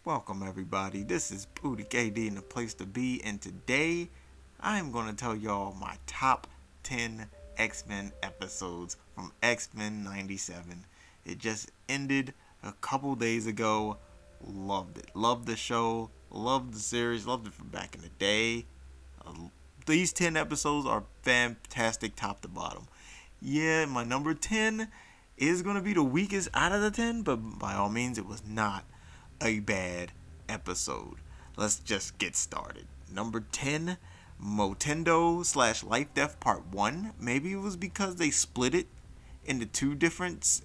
Welcome everybody. This is Booty KD and the place to be, and today I am going to tell y'all my top 10 X-Men episodes from X-Men 97. It just ended a couple days ago. Loved it. Loved the show. Loved the series. Loved it from back in the day. Uh, these 10 episodes are fantastic top to bottom. Yeah, my number 10 is going to be the weakest out of the 10, but by all means, it was not a bad episode. Let's just get started. Number 10, Motendo slash Life Death Part 1. Maybe it was because they split it into two different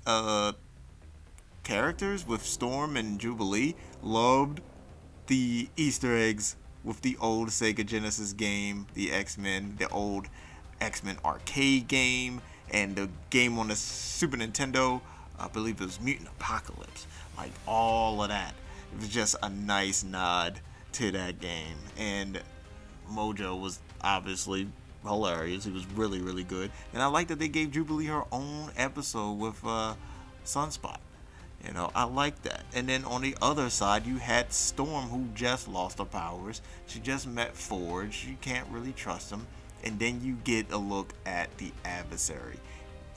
characters with Storm and Jubilee. Loved the Easter eggs with the old Sega Genesis game, the X-Men, the old X-Men arcade game, and the game on the Super Nintendo. I believe it was Mutant Apocalypse. Like all of that. It was just a nice nod to that game. And Mojo was obviously hilarious. He was really, really good. And I like that they gave Jubilee her own episode with Sunspot. I like that. And then on the other side, you had Storm, who just lost her powers. She just met Forge. You can't really trust him. And then you get a look at the adversary,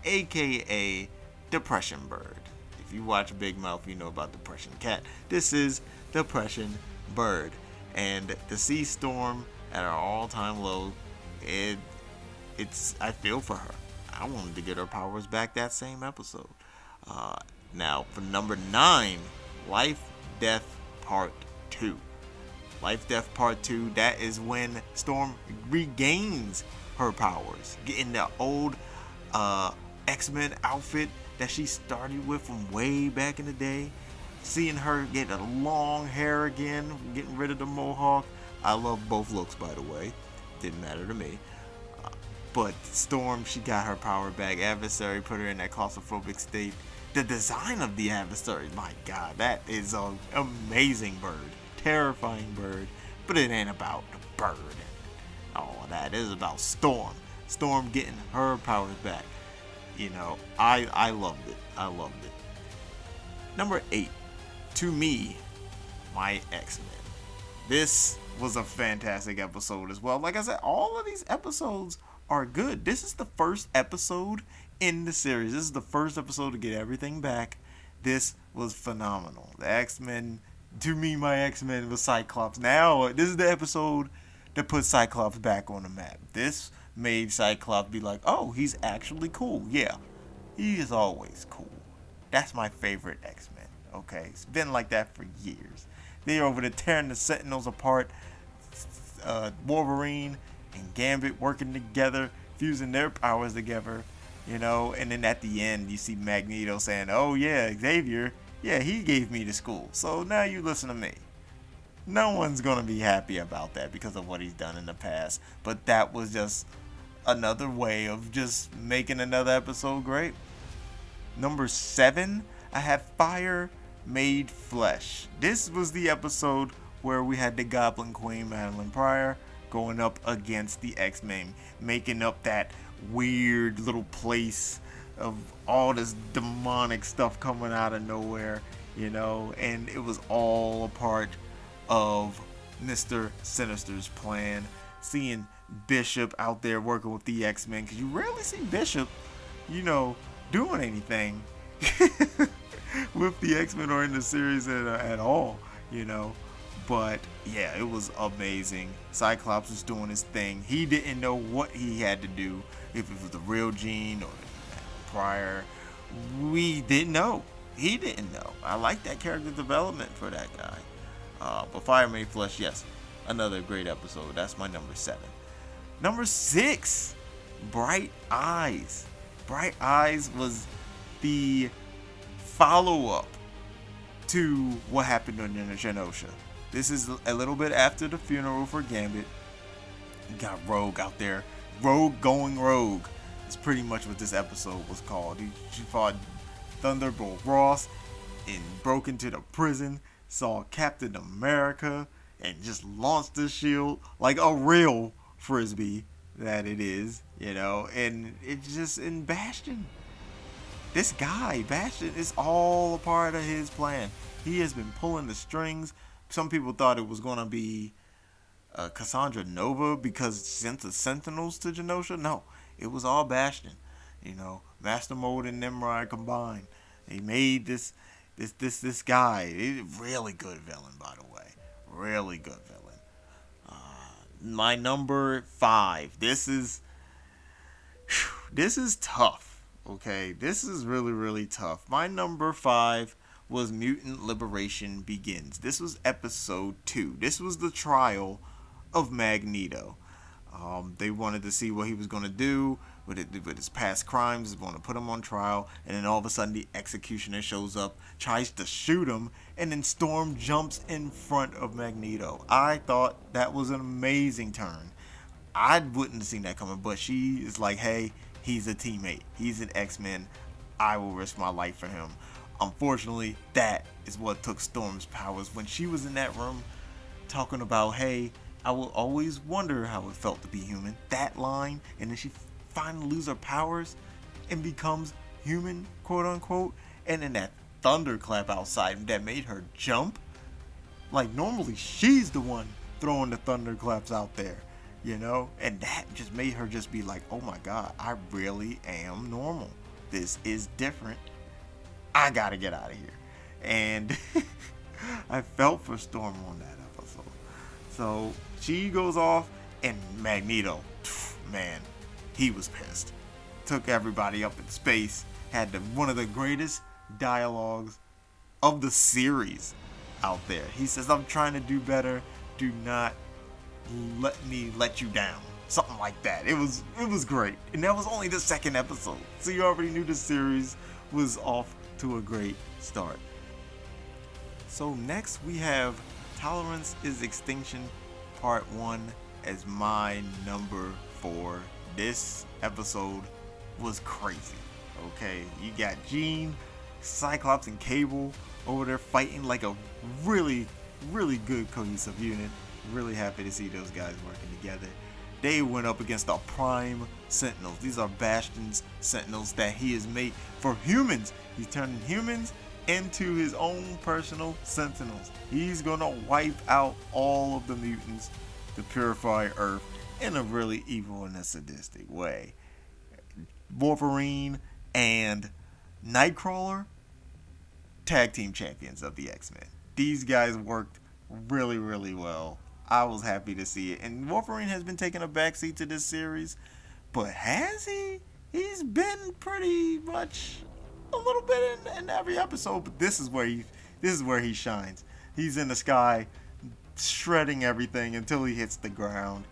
aka Depression Bird. If you watch Big Mouth, you know about Depression Cat. This is Depression Bird. And to see Storm at her all-time low, it's I feel for her. I wanted to get her powers back that same episode. Uh, Now, for number 9, Life Death Part 2. Life Death Part 2, that is when Storm regains her powers. Getting the old X-Men outfit that she started with from way back in the day. Seeing her get a long hair again, getting rid of the mohawk. I love both looks, by the way. Didn't matter to me. But Storm, she got her power back. Adversary put her in that claustrophobic state. The design of the adversary, my god, that is an amazing bird. Terrifying bird. But it ain't about the bird and all of that. It is about Storm. Storm getting her powers back. I loved it. I loved it. Number 8, to me, my X-Men. This was a fantastic episode as well. Like I said, all of these episodes are good. This is the first episode in the series. This is the first episode to get everything back. This was phenomenal. The X-Men, to me, my X-Men was Cyclops. Now, this is the episode that put Cyclops back on the map. This made Cyclops be like, oh, he's actually cool. Yeah, he is always cool. That's my favorite X-Men. Okay, it's been like that for years. They're over there tearing the Sentinels apart. Wolverine and Gambit working together, fusing their powers together. And then at the end, you see Magneto saying, oh yeah, Xavier, yeah, he gave me the school. So now you listen to me. No one's going to be happy about that because of what he's done in the past. But that was just another way of just making another episode great. Number 7, I have Fire Made Flesh. This was the episode where we had the Goblin Queen, Madeline Pryor, going up against the X-Men, making up that weird little place of all this demonic stuff coming out of nowhere, and it was all a part of Mr. Sinister's plan. Seeing Bishop out there working with the X-Men, because you rarely see Bishop, doing anything with the X-Men or in the series at all, But yeah, it was amazing. Cyclops was doing his thing. He didn't know what he had to do, if it was the real Jean or the Pryor. We didn't know. He didn't know. I like that character development for that guy. But Fire Made Flesh, yes, another great episode. That's my number 7. Number 6, Bright Eyes. Bright Eyes was the follow-up to what happened on Genosha. This is a little bit after the funeral for Gambit. You got Rogue out there. Rogue going rogue. That's pretty much what this episode was called. She fought Thunderbolt Ross and broke into the prison, saw Captain America, and just launched the shield like a real frisbee that it is, and it's just in Bastion. This guy, Bastion, is all a part of his plan. He has been pulling the strings some people thought it was gonna be Cassandra Nova because sent the Sentinels to Genosha. No, it was all Bastion. Master Mode and Nimrod combined. They made this guy. Really good villain, by the way. Really good villain. My number 5. This is tough. Okay, this is really really tough. My number 5 was Mutant Liberation Begins. This was episode 2. This was the trial of Magneto. They wanted to see what he was going to do with his past crimes. They want to put him on trial, and then all of a sudden the executioner shows up, tries to shoot him, and then Storm jumps in front of Magneto. I thought that was an amazing turn. I wouldn't have seen that coming, but she is like, hey, he's a teammate. He's an X-Men. I will risk my life for him. Unfortunately, that is what took Storm's powers. When she was in that room talking about, hey, I will always wonder how it felt to be human. That line, and then she finally loses her powers and becomes human, quote unquote. And then that thunderclap outside that made her jump. Like, normally she's the one throwing the thunderclaps out there, And that just made her just be like, oh my god, I really am normal. This is different. I gotta get out of here. And I felt for Storm on that episode. So she goes off, and Magneto, man, he was pissed. Took everybody up in space. Had one of the greatest dialogues of the series out there. He says, I'm trying to do better. Do not let me let you down. Something like that. It was great. And that was only the second episode. So you already knew the series was off to a great start. So next we have Tolerance is Extinction Part 1 as my number 4. This episode was crazy. Okay, you got Jean, Cyclops, and Cable over there fighting like a really, really good cohesive unit. Really happy to see those guys working together. They went up against the Prime Sentinels. These are Bastion's Sentinels that he has made for humans. He's turning humans into his own personal Sentinels. He's gonna wipe out all of the mutants to purify Earth in a really evil and a sadistic way. Wolverine and Nightcrawler, tag team champions of the X-Men. These guys worked really, really well. I was happy to see it. And Wolverine has been taking a backseat to this series, but has he? He's been pretty much a little bit in every episode, but this is where he shines. He's in the sky, shredding everything until he hits the ground,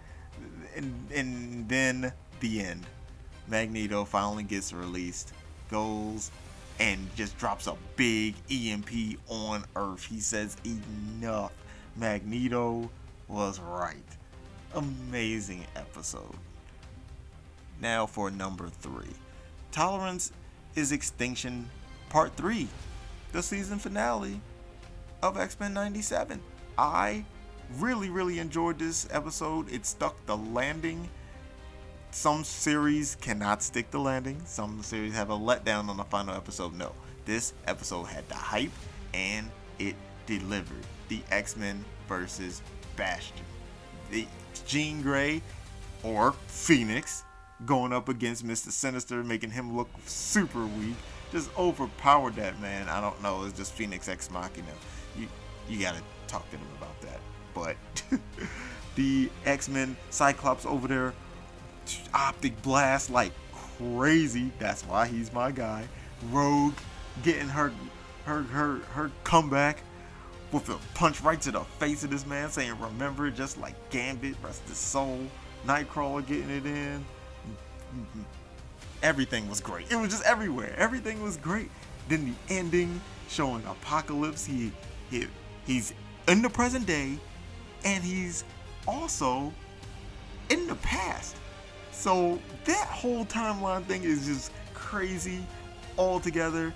and then the end. Magneto finally gets released, goes and just drops a big EMP on Earth. He says enough. Magneto was right. Amazing episode. Now for number 3. Tolerance is Extinction Part 3. The season finale of X-Men 97. I really, really enjoyed this episode. It stuck the landing. Some series cannot stick the landing. Some series have a letdown on the final episode. No, this episode had the hype and it delivered. The X-Men versus Bastion. The Jean Grey or Phoenix going up against Mr. Sinister, making him look super weak. Just overpowered that man. I don't know. It's just Phoenix Ex Machina. You gotta talk to them about that. But the X-Men, Cyclops over there, optic blast like crazy. That's why he's my guy. Rogue getting her comeback with a punch right to the face of this man, saying remember, just like Gambit, rest his soul. Nightcrawler getting it in. Everything was great. It was just everywhere. Everything was great. Then the ending showing Apocalypse. He's in the present day, and he's also in the past. So that whole timeline thing is just crazy altogether.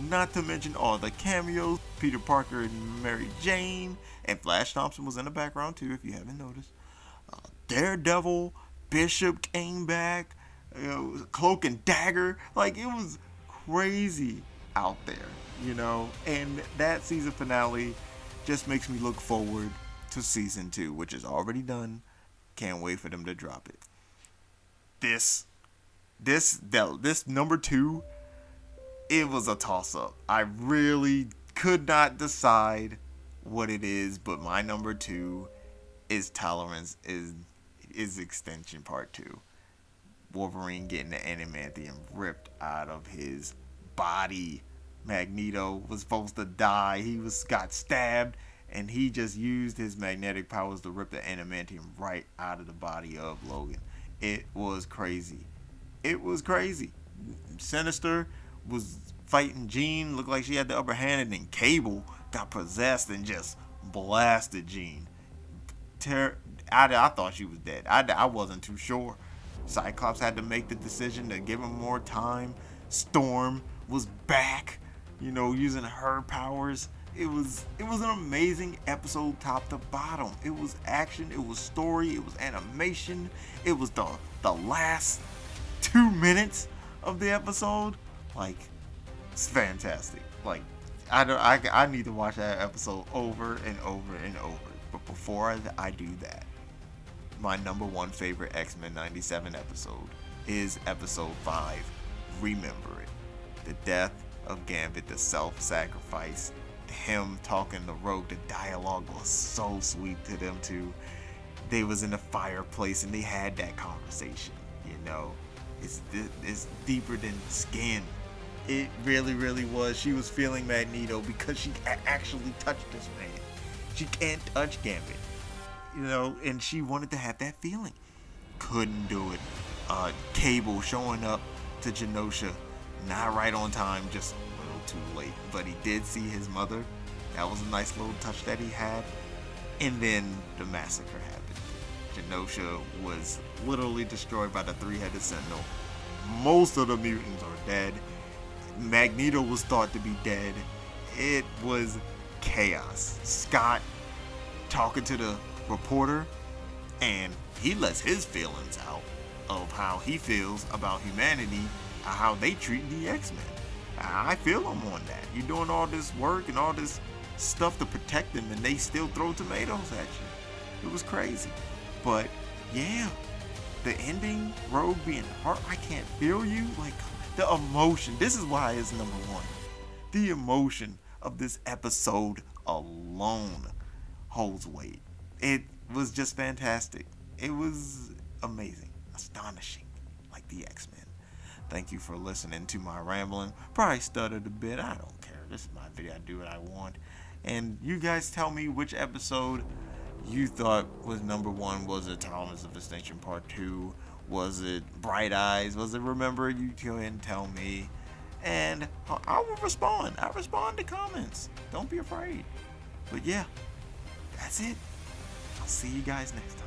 Not to mention all the cameos. Peter Parker and Mary Jane. And Flash Thompson was in the background too, if you haven't noticed. Daredevil. Bishop came back. Cloak and Dagger. Like, it was crazy out there, And that season finale just makes me look forward to season 2, which is already done. Can't wait for them to drop it. This this number 2, it was a toss up. I really could not decide what it is, but my number 2 is Tolerance is Extension Part 2. Wolverine getting the adamantium ripped out of his body. Magneto was supposed to die. He got stabbed, and he just used his magnetic powers to rip the adamantium right out of the body of Logan. It was crazy. It was crazy. Sinister was fighting Jean, looked like she had the upper hand, and then Cable got possessed and just blasted Jean. I thought she was dead. I wasn't too sure. Cyclops had to make the decision to give him more time. Storm was back, using her powers. It was an amazing episode top to bottom. It was action, it was story, it was animation. It was the last 2 minutes of the episode. Like, it's fantastic. Like, I need to watch that episode over and over and over. But before I do that, my number 1 favorite X-Men 97 episode is episode 5, Remember It. The death of Gambit, the self-sacrifice, him talking to Rogue, the dialogue was so sweet to them two. They was in the fireplace and they had that conversation, It's deeper than skin. It really, really was. She was feeling Magneto because she actually touched this man. She can't touch Gambit, and she wanted to have that feeling. Couldn't do it. Cable showing up to Genosha, not right on time, just a little too late. But he did see his mother. That was a nice little touch that he had. And then the massacre happened. Genosha was literally destroyed by the 3-headed Sentinel. Most of the mutants are dead. Magneto was thought to be dead. It was chaos. Scott talking to the reporter, and he lets his feelings out of how he feels about humanity, how they treat the X-Men. I feel him on that. You're doing all this work and all this stuff to protect them, and they still throw tomatoes at you. It was crazy. But yeah, the ending, Rogue being hurt, I can't feel you. Like, the emotion. This is why it's number 1. The emotion of this episode alone holds weight. It was just fantastic. It was amazing, astonishing, like the X-Men. Thank you for listening to my rambling. Probably stuttered a bit. I don't care. This is my video. I do what I want. And you guys tell me which episode you thought was number 1. Was it Tolerance of Extinction Part 2? Was it Bright Eyes? Was it Remember? You go ahead and tell me. And I will respond. I respond to comments. Don't be afraid. But yeah, that's it. I'll see you guys next time.